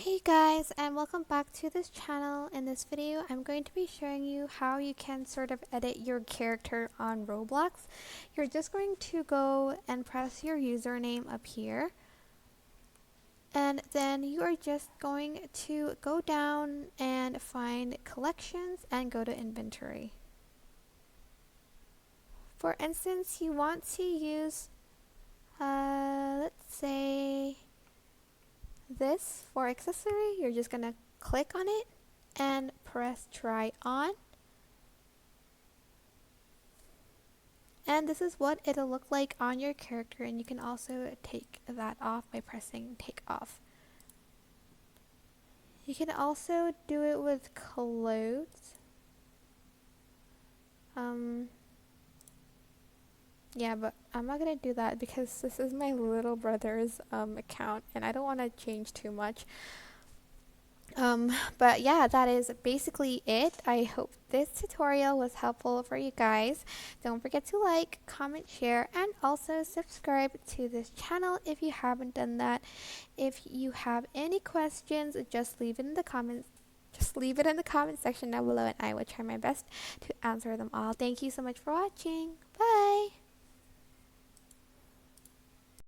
Hey guys, and welcome back to this channel. In this video, I'm going to be showing you how you can sort of edit your character on Roblox. You're just going to go and press your username up here. And then you are just going to go down and find collections and go to inventory. For instance, you want to use, let's say, this for accessory. You're just gonna click on it and press try on, and this is what it'll look like on your character, and you can also take that off by pressing take off. You can also do it with clothes. Yeah, but I'm not gonna do that because this is my little brother's account and I don't want to change too much. But yeah, that is basically it. I hope this tutorial was helpful for you guys. Don't forget to like, comment, share, and also subscribe to this channel if you haven't done that. If you have any questions, just leave it in the comments. Just leave it in the comment section down below and I will try my best to answer them all. Thank you so much for watching. Bye!